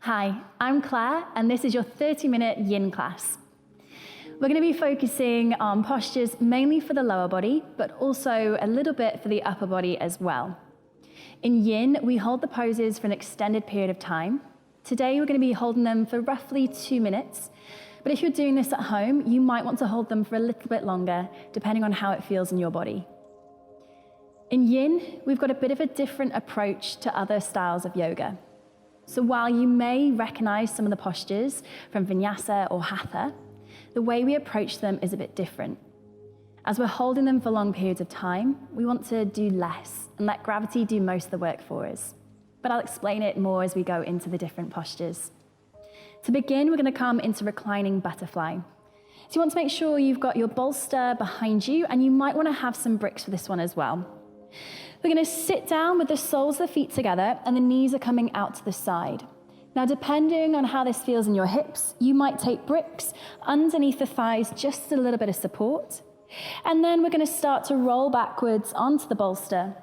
Hi, I'm Claire, and this is your 30-minute Yin class. We're going to be focusing on postures mainly for the lower body, but also a little bit for the upper body as well. In Yin, we hold the poses for an extended period of time. Today, we're going to be holding them for roughly 2 minutes, but if you're doing this at home, you might want to hold them for a little bit longer, depending on how it feels in your body. In Yin, we've got a bit of a different approach to other styles of yoga. So while you may recognize some of the postures from Vinyasa or Hatha, the way we approach them is a bit different. As we're holding them for long periods of time, we want to do less and let gravity do most of the work for us. But I'll explain it more as we go into the different postures. To begin, we're going to come into reclining butterfly. So you want to make sure you've got your bolster behind you, and you might want to have some bricks for this one as well. We're going to sit down with the soles of the feet together and the knees are coming out to the side. Now, depending on how this feels in your hips, you might take bricks underneath the thighs, just a little bit of support. And then we're going to start to roll backwards onto the bolster.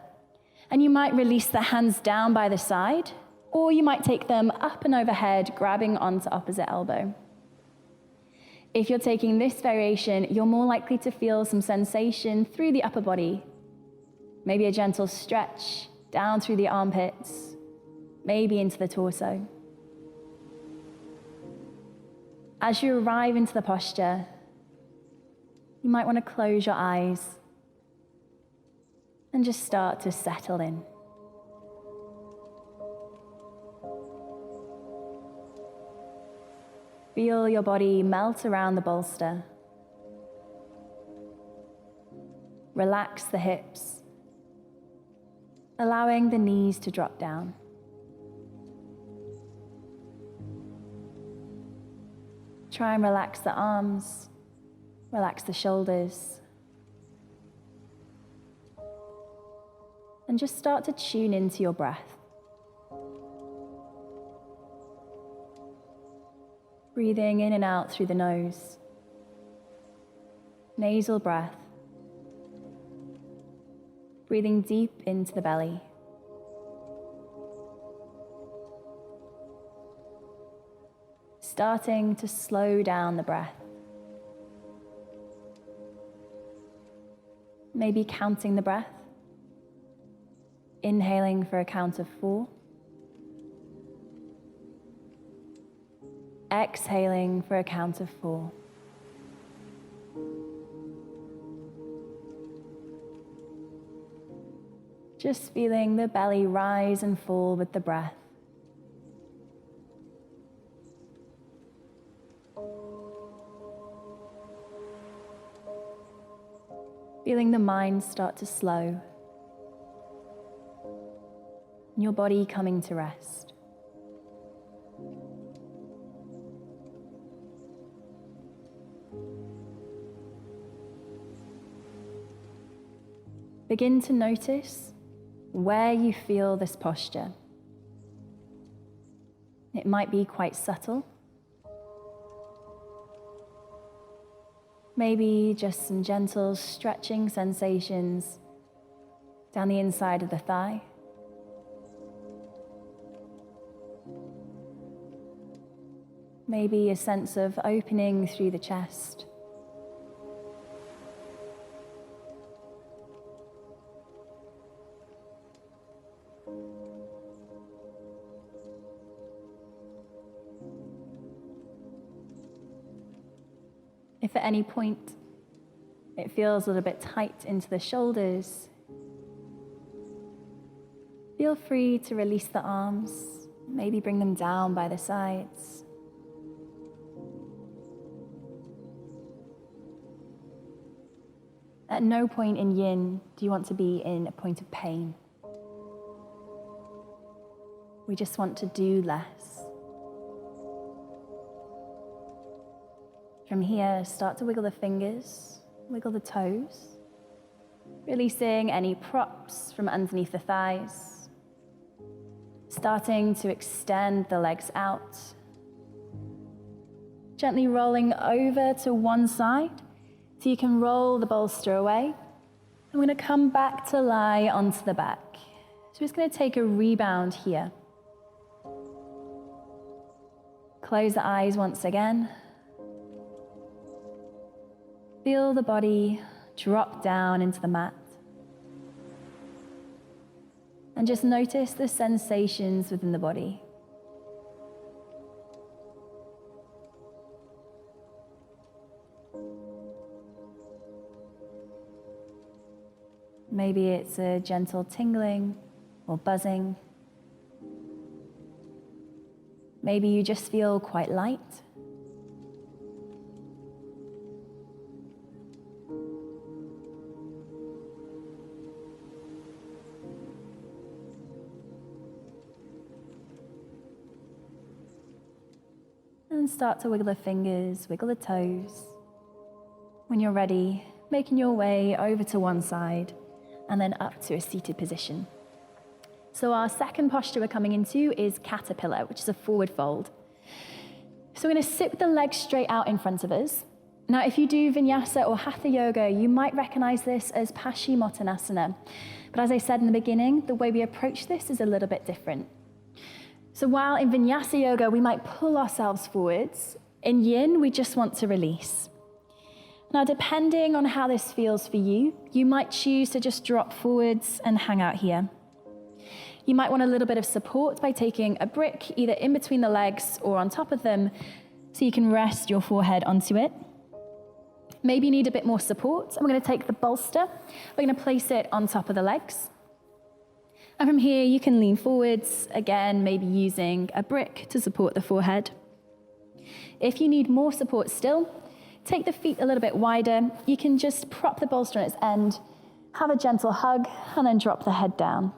And you might release the hands down by the side, or you might take them up and overhead, grabbing onto opposite elbow. If you're taking this variation, you're more likely to feel some sensation through the upper body. Maybe a gentle stretch down through the armpits, maybe into the torso. As you arrive into the posture, you might want to close your eyes and just start to settle in. Feel your body melt around the bolster. Relax the hips, allowing the knees to drop down. Try and relax the arms, relax the shoulders, and just start to tune into your breath. Breathing in and out through the nose, nasal breath. Breathing deep into the belly. Starting to slow down the breath. Maybe counting the breath. Inhaling for a count of 4. Exhaling for a count of 4. Just feeling the belly rise and fall with the breath. Feeling the mind start to slow. And your body coming to rest. Begin to notice where you feel this posture. It might be quite subtle. Maybe just some gentle stretching sensations down the inside of the thigh. Maybe a sense of opening through the chest. If at any point it feels a little bit tight into the shoulders, feel free to release the arms, maybe bring them down by the sides. At no point in Yin do you want to be in a point of pain. We just want to do less. From here, start to wiggle the fingers, wiggle the toes, releasing any props from underneath the thighs, starting to extend the legs out, gently rolling over to one side so you can roll the bolster away. I'm going to come back to lie onto the back. So we're just going to take a rebound here. Close the eyes once again. Feel the body drop down into the mat. And just notice the sensations within the body. Maybe it's a gentle tingling or buzzing. Maybe you just feel quite light. And start to wiggle the fingers, wiggle the toes. When you're ready, making your way over to one side and then up to a seated position. So our second posture we're coming into is caterpillar, which is a forward fold. So we're going to sit with the legs straight out in front of us. Now, if you do vinyasa or hatha yoga, you might recognize this as Paschimottanasana. But as I said in the beginning, the way we approach this is a little bit different. So while in vinyasa yoga, we might pull ourselves forwards, in yin, we just want to release. Now, depending on how this feels for you, you might choose to just drop forwards and hang out here. You might want a little bit of support by taking a brick either in between the legs or on top of them so you can rest your forehead onto it. Maybe you need a bit more support. I'm going to take the bolster. We're going to place it on top of the legs. And from here, you can lean forwards, again, maybe using a brick to support the forehead. If you need more support still, take the feet a little bit wider. You can just prop the bolster on its end, have a gentle hug, and then drop the head down.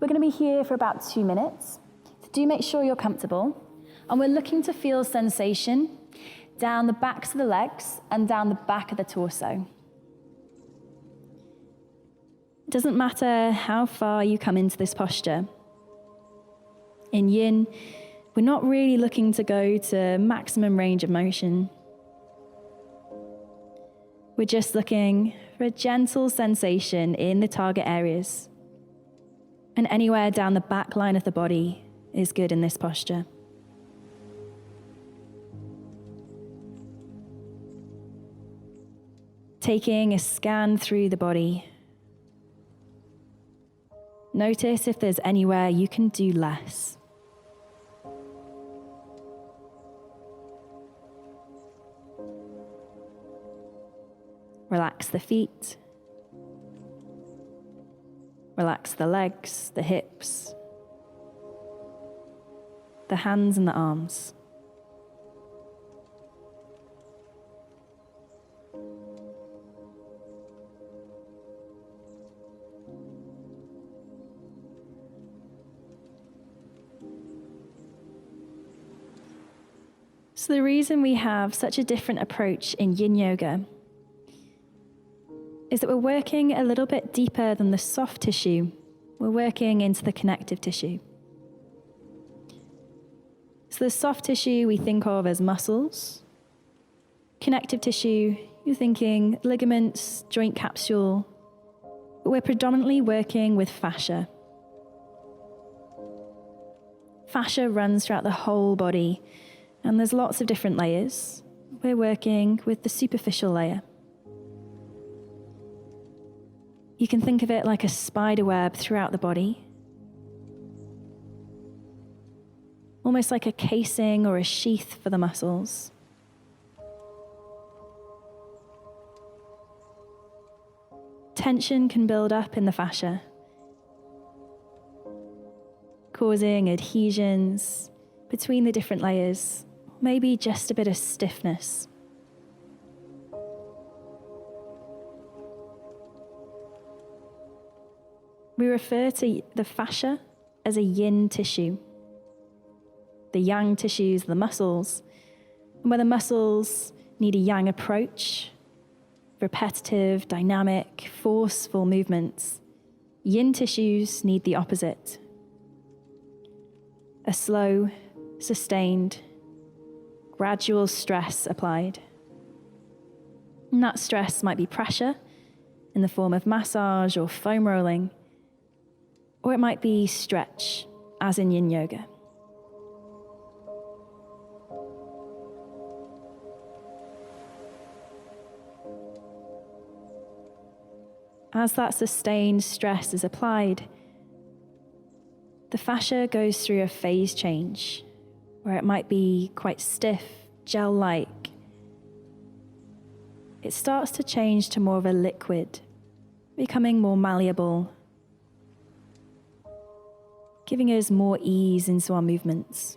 We're going to be here for about 2 minutes. So do make sure you're comfortable. And we're looking to feel sensation down the backs of the legs and down the back of the torso. It doesn't matter how far you come into this posture. In yin, we're not really looking to go to maximum range of motion. We're just looking for a gentle sensation in the target areas. And anywhere down the back line of the body is good in this posture. Taking a scan through the body. Notice if there's anywhere you can do less. Relax the feet. Relax the legs, the hips, the hands and the arms. So the reason we have such a different approach in yin yoga is that we're working a little bit deeper than the soft tissue. We're working into the connective tissue. So the soft tissue we think of as muscles. Connective tissue, you're thinking ligaments, joint capsule. But we're predominantly working with fascia. Fascia runs throughout the whole body, and there's lots of different layers. We're working with the superficial layer. You can think of it like a spider web throughout the body, almost like a casing or a sheath for the muscles. Tension can build up in the fascia, causing adhesions between the different layers, maybe just a bit of stiffness. We refer to the fascia as a yin tissue. The yang tissues, the muscles, and where the muscles need a yang approach, repetitive, dynamic, forceful movements, yin tissues need the opposite. A slow, sustained, gradual stress applied. And that stress might be pressure in the form of massage or foam rolling, or it might be stretch, as in yin yoga. as that sustained stress is applied, the fascia goes through a phase change where it might be quite stiff, gel-like. It starts to change to more of a liquid, becoming more malleable, giving us more ease into our movements.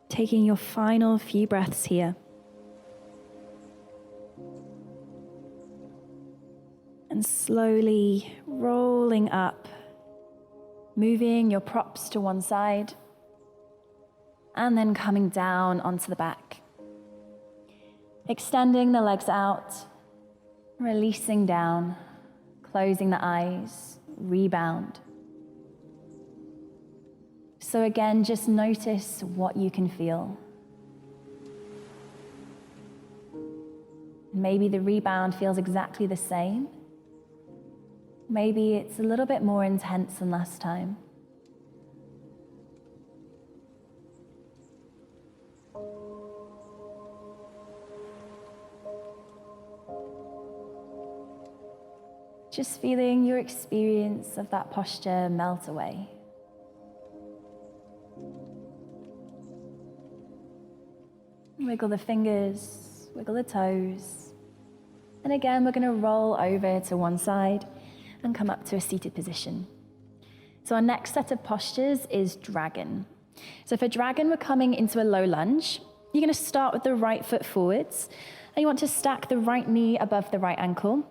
Taking your final few breaths here. And slowly rolling up, moving your props to one side, and then coming down onto the back. Extending the legs out, releasing down, closing the eyes, rebound. So again, just notice what you can feel. Maybe the rebound feels exactly the same. Maybe it's a little bit more intense than last time. Just feeling your experience of that posture melt away. Wiggle the fingers, wiggle the toes. And again, we're going to roll over to one side and come up to a seated position. So our next set of postures is dragon. So for dragon, we're coming into a low lunge. You're going to start with the right foot forwards, and you want to stack the right knee above the right ankle.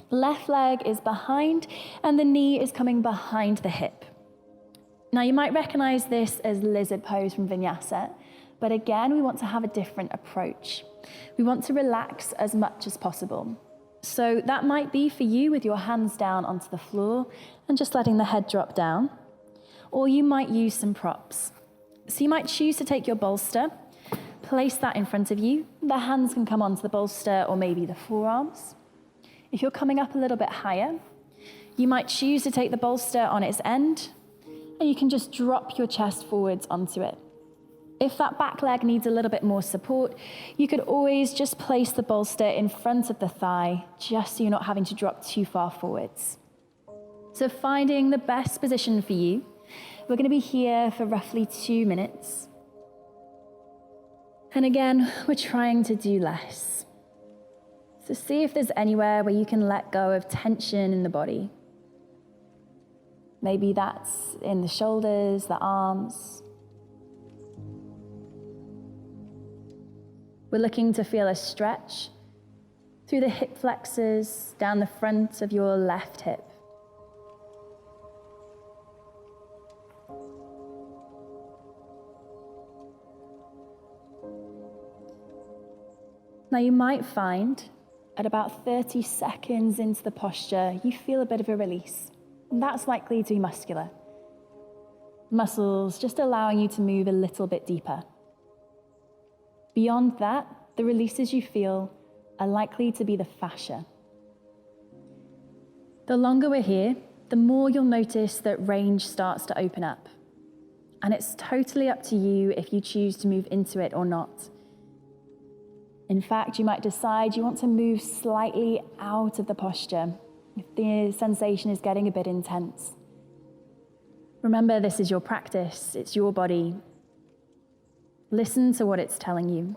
Left leg is behind, and the knee is coming behind the hip. Now you might recognize this as lizard pose from vinyasa, but again, we want to have a different approach. We want to relax as much as possible. So that might be for you with your hands down onto the floor and just letting the head drop down. Or you might use some props. So you might choose to take your bolster, place that in front of you. The hands can come onto the bolster or maybe the forearms. If you're coming up a little bit higher, you might choose to take the bolster on its end, and you can just drop your chest forwards onto it. If that back leg needs a little bit more support, you could always just place the bolster in front of the thigh, just so you're not having to drop too far forwards. So finding the best position for you. We're going to be here for roughly 2 minutes. And again, we're trying to do less. So see if there's anywhere where you can let go of tension in the body. Maybe that's in the shoulders, the arms. We're looking to feel a stretch through the hip flexors, down the front of your left hip. Now you might find at about 30 seconds into the posture, you feel a bit of a release. And that's likely to be muscular. Muscles just allowing you to move a little bit deeper. Beyond that, the releases you feel are likely to be the fascia. The longer we're here, the more you'll notice that range starts to open up. And it's totally up to you if you choose to move into it or not. In fact, you might decide you want to move slightly out of the posture if the sensation is getting a bit intense. Remember, this is your practice, it's your body. Listen to what it's telling you.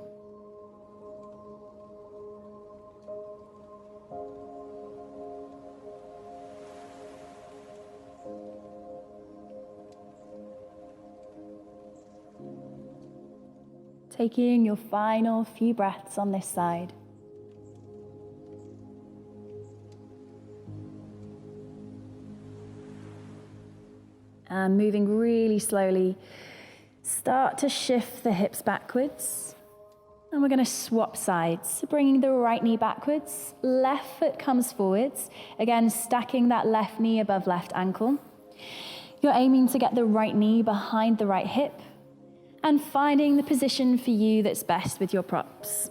Taking your final few breaths on this side. And moving really slowly, start to shift the hips backwards. And we're going to swap sides. So bringing the right knee backwards, left foot comes forwards. Again, stacking that left knee above left ankle. You're aiming to get the right knee behind the right hip and finding the position for you that's best with your props.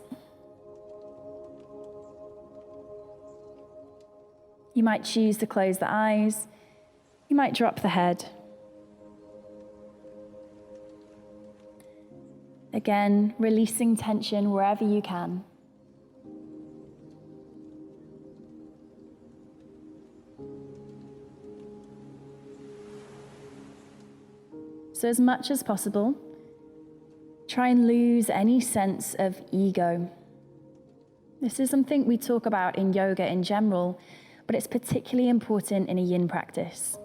You might choose to close the eyes. You might drop the head. Again, releasing tension wherever you can. So as much as possible, try and lose any sense of ego. This is something we talk about in yoga in general, but it's particularly important in a yin practice.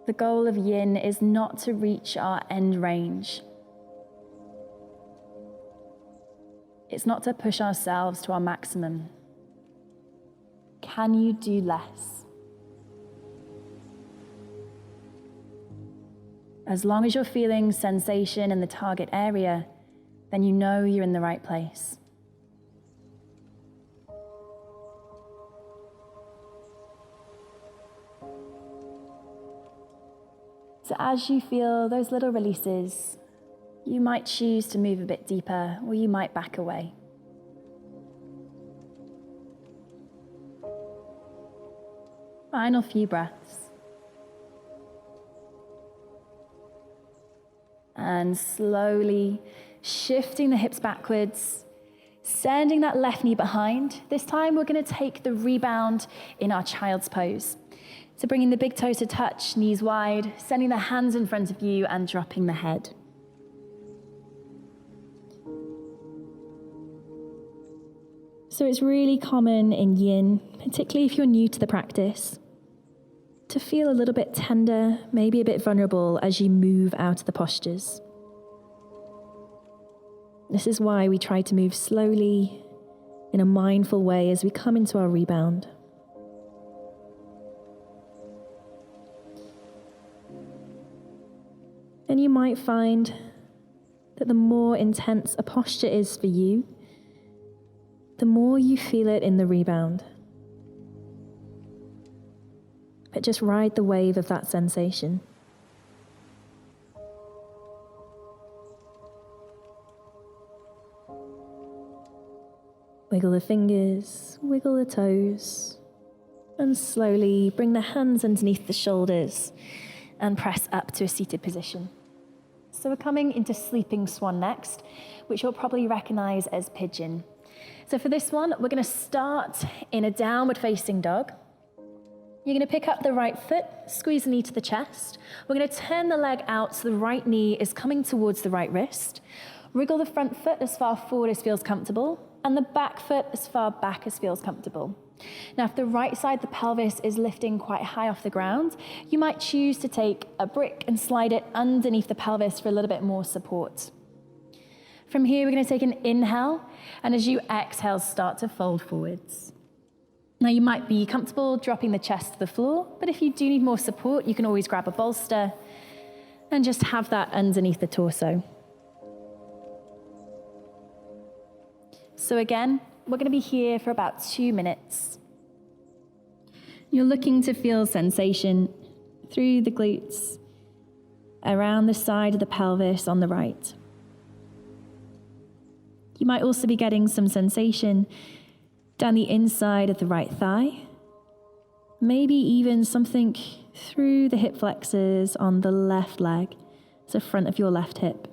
The goal of yin is not to reach our end range. It's not to push ourselves to our maximum. Can you do less? As long as you're feeling sensation in the target area, then you know you're in the right place. So as you feel those little releases, you might choose to move a bit deeper, or you might back away. Final few breaths. And slowly shifting the hips backwards, sending that left knee behind. This time we're going to take the rebound in our child's pose. So bringing the big toes to touch, knees wide, sending the hands in front of you and dropping the head. So it's really common in yin, particularly if you're new to the practice, to feel a little bit tender, maybe a bit vulnerable as you move out of the postures. This is why we try to move slowly, in a mindful way as we come into our rebound. And you might find that the more intense a posture is for you, the more you feel it in the rebound. But just ride the wave of that sensation. Wiggle the fingers, wiggle the toes, and slowly bring the hands underneath the shoulders and press up to a seated position. So we're coming into sleeping swan next, which you'll probably recognize as pigeon. So for this one, we're going to start in a downward facing dog. You're going to pick up the right foot, squeeze the knee to the chest. We're going to turn the leg out so the right knee is coming towards the right wrist. Wriggle the front foot as far forward as feels comfortable, and the back foot as far back as feels comfortable. Now, if the right side of the pelvis is lifting quite high off the ground, you might choose to take a brick and slide it underneath the pelvis for a little bit more support. From here, we're going to take an inhale, and as you exhale, start to fold forwards. Now, you might be comfortable dropping the chest to the floor, but if you do need more support, you can always grab a bolster and just have that underneath the torso. So again, we're going to be here for about 2 minutes. You're looking to feel sensation through the glutes, around the side of the pelvis on the right. You might also be getting some sensation down the inside of the right thigh, maybe even something through the hip flexors on the left leg, so front of your left hip.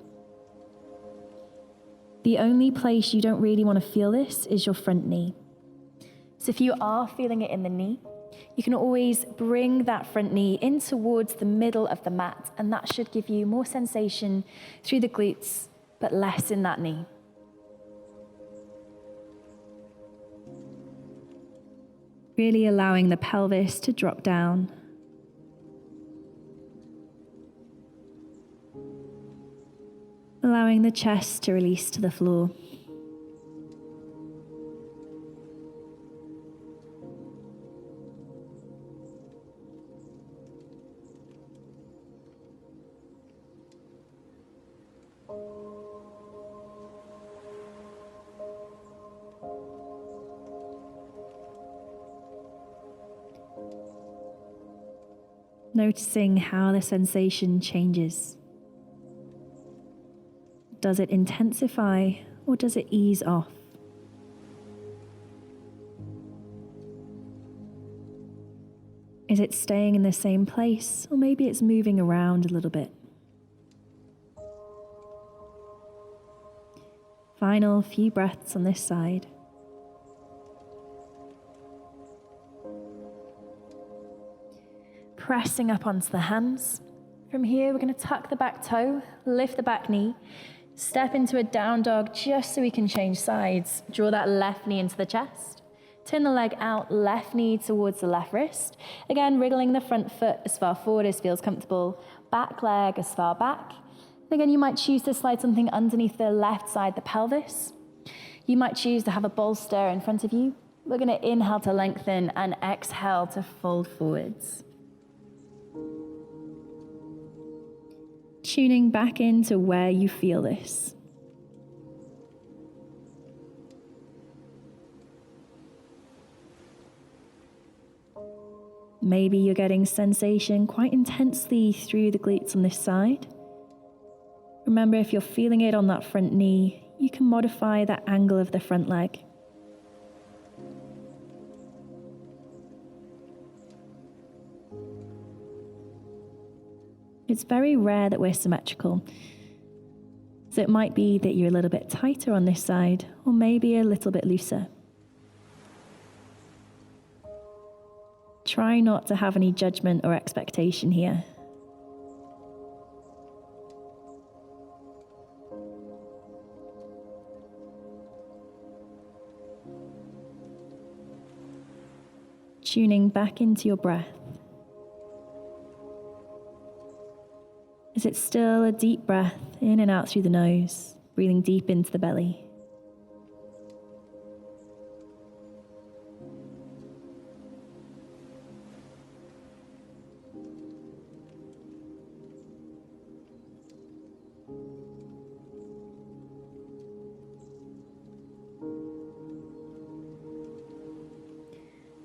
The only place you don't really want to feel this is your front knee. So if you are feeling it in the knee, you can always bring that front knee in towards the middle of the mat, and that should give you more sensation through the glutes, but less in that knee. Really allowing the pelvis to drop down. Allowing the chest to release to the floor. Noticing how the sensation changes. Does it intensify or does it ease off? Is it staying in the same place, or maybe it's moving around a little bit? Final few breaths on this side. pressing up onto the hands. From here, we're going to tuck the back toe, lift the back knee, step into a down dog just so we can change sides. Draw that left knee into the chest. Turn the leg out, left knee towards the left wrist. Again, wriggling the front foot as far forward as feels comfortable. Back leg as far back. And again, you might choose to slide something underneath the left side, the pelvis. You might choose to have a bolster in front of you. We're going to inhale to lengthen and exhale to fold forwards. Tuning back into where you feel this. Maybe you're getting sensation quite intensely through the glutes on this side. Remember, if you're feeling it on that front knee, you can modify that angle of the front leg. It's very rare that we're symmetrical. So it might be that you're a little bit tighter on this side, or maybe a little bit looser. Try not to have any judgment or expectation here. Tuning back into your breath. Is it still a deep breath in and out through the nose, breathing deep into the belly?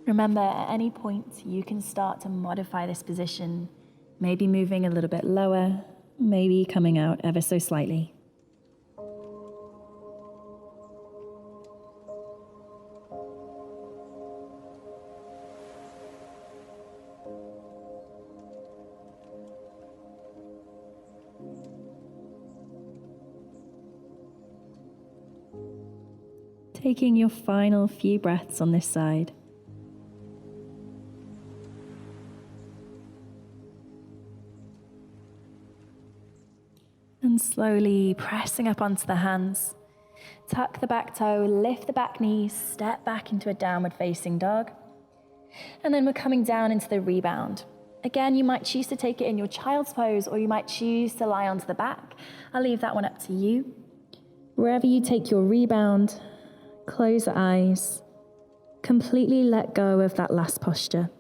Remember, at any point, you can start to modify this position. Maybe moving a little bit lower, maybe coming out ever so slightly. Taking your final few breaths on this side. And slowly pressing up onto the hands. Tuck the back toe, lift the back knee, step back into a downward facing dog. And then we're coming down into the rebound. Again, you might choose to take it in your child's pose, or you might choose to lie onto the back. I'll leave that one up to you. Wherever you take your rebound, close the eyes. Completely let go of that last posture.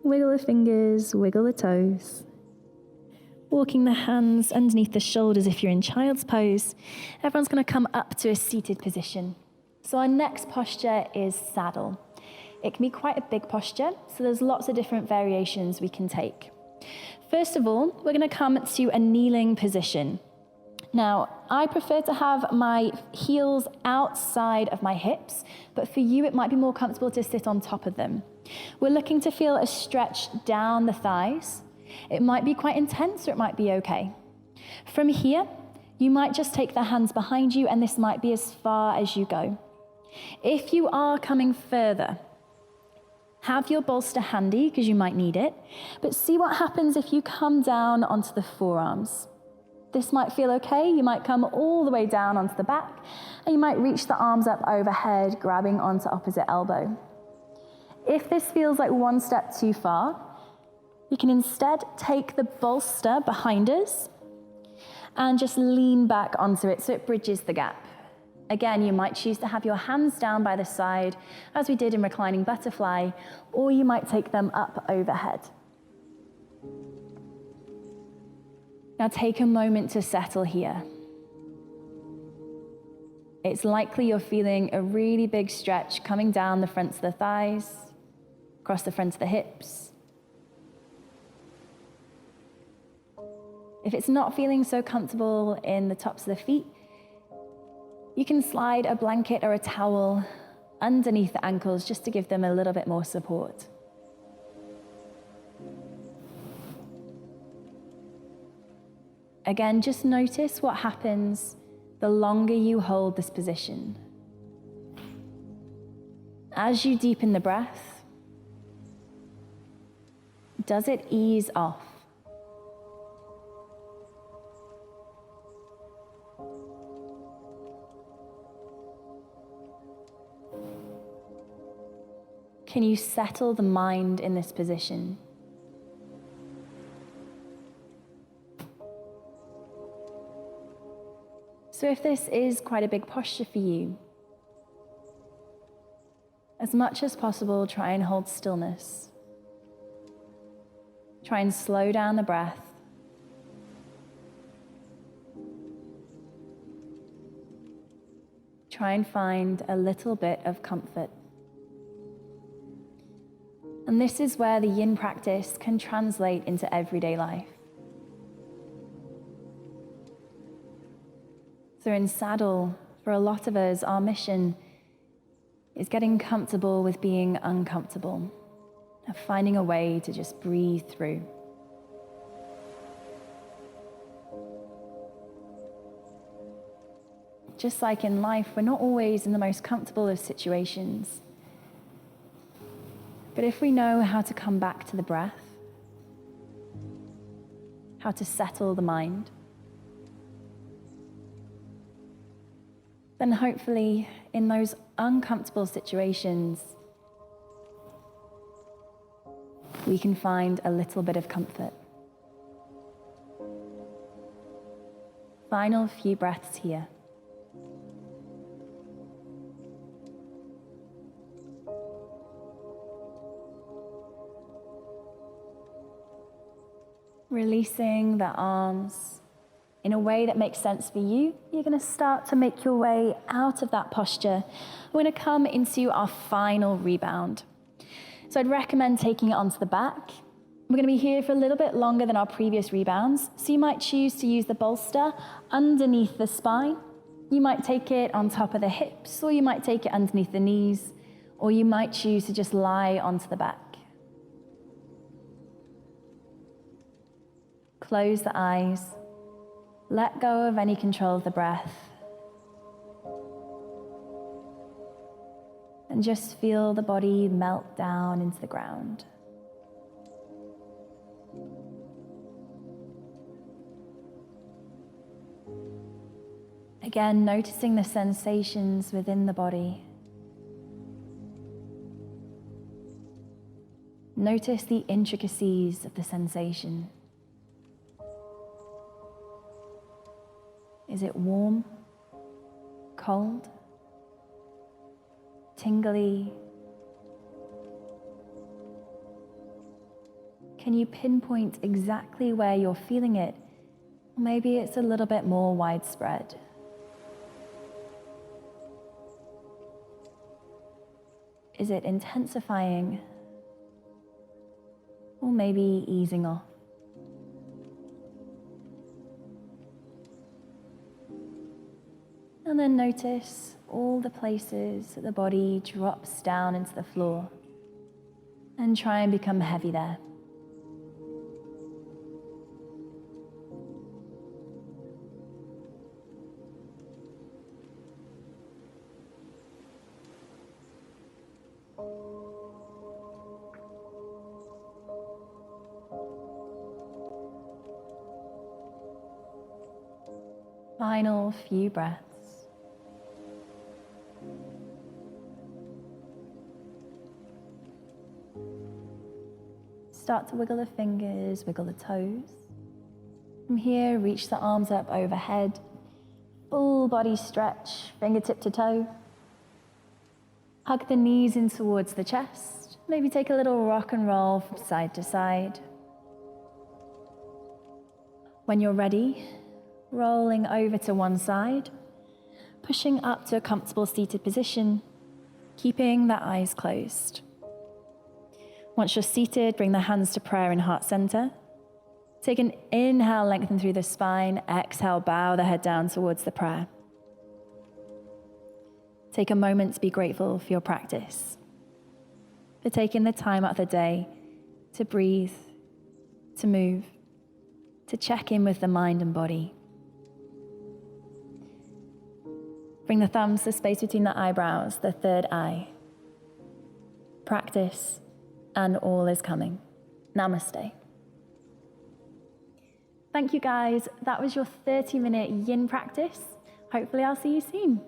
Wiggle the fingers, wiggle the toes. Walking the hands underneath the shoulders if you're in child's pose. Everyone's going to come up to a seated position. So our next posture is saddle. It can be quite a big posture, so there's lots of different variations we can take. First of all, we're going to come to a kneeling position. Now, I prefer to have my heels outside of my hips, but for you it might be more comfortable to sit on top of them. We're looking to feel a stretch down the thighs. It might be quite intense or it might be okay. From here, you might just take the hands behind you, and this might be as far as you go. If you are coming further, have your bolster handy because you might need it, but see what happens if you come down onto the forearms. This might feel okay. You might come all the way down onto the back, and you might reach the arms up overhead, grabbing onto opposite elbow. If this feels like one step too far, you can instead take the bolster behind us and just lean back onto it so it bridges the gap. Again, you might choose to have your hands down by the side, as we did in reclining butterfly, or you might take them up overhead. Now take a moment to settle here. It's likely you're feeling a really big stretch coming down the fronts of the thighs, across the front of the hips. If it's not feeling so comfortable in the tops of the feet, you can slide a blanket or a towel underneath the ankles just to give them a little bit more support. Again, just notice what happens the longer you hold this position. As you deepen the breath, does it ease off? Can you settle the mind in this position? So if this is quite a big posture for you, as much as possible, try and hold stillness. Try and slow down the breath. Try and find a little bit of comfort. And this is where the yin practice can translate into everyday life. So in saddle, for a lot of us, our mission is getting comfortable with being uncomfortable, of finding a way to just breathe through. Just like in life, we're not always in the most comfortable of situations. But if we know how to come back to the breath, how to settle the mind, then hopefully in those uncomfortable situations, we can find a little bit of comfort. Final few breaths here. Releasing the arms in a way that makes sense for you. You're going to start to make your way out of that posture. We're going to come into our final rebound. So I'd recommend taking it onto the back. We're going to be here for a little bit longer than our previous rebounds. So you might choose to use the bolster underneath the spine. You might take it on top of the hips, or you might take it underneath the knees, or you might choose to just lie onto the back. Close the eyes. Let go of any control of the breath. And just feel the body melt down into the ground. Again, noticing the sensations within the body. Notice the intricacies of the sensation. Is it warm, cold, tingly? Can you pinpoint exactly where you're feeling it? Or maybe it's a little bit more widespread. Is it intensifying? Or maybe easing off? And then notice all the places that the body drops down into the floor, and try and become heavy there. Final few breaths. Start to wiggle the fingers, wiggle the toes. From here, reach the arms up overhead. Full body stretch, fingertip to toe. Hug the knees in towards the chest. Maybe take a little rock and roll from side to side. When you're ready, rolling over to one side, pushing up to a comfortable seated position, keeping the eyes closed. Once you're seated, bring the hands to prayer in heart center. Take an inhale, lengthen through the spine. Exhale, bow the head down towards the prayer. take a moment to be grateful for your practice, for taking the time out of the day to breathe, to move, to check in with the mind and body. Bring the thumbs to the space between the eyebrows, the third eye. Practice, and all is coming. Namaste. Thank you guys. That was your 30-minute yin practice. Hopefully I'll see you soon.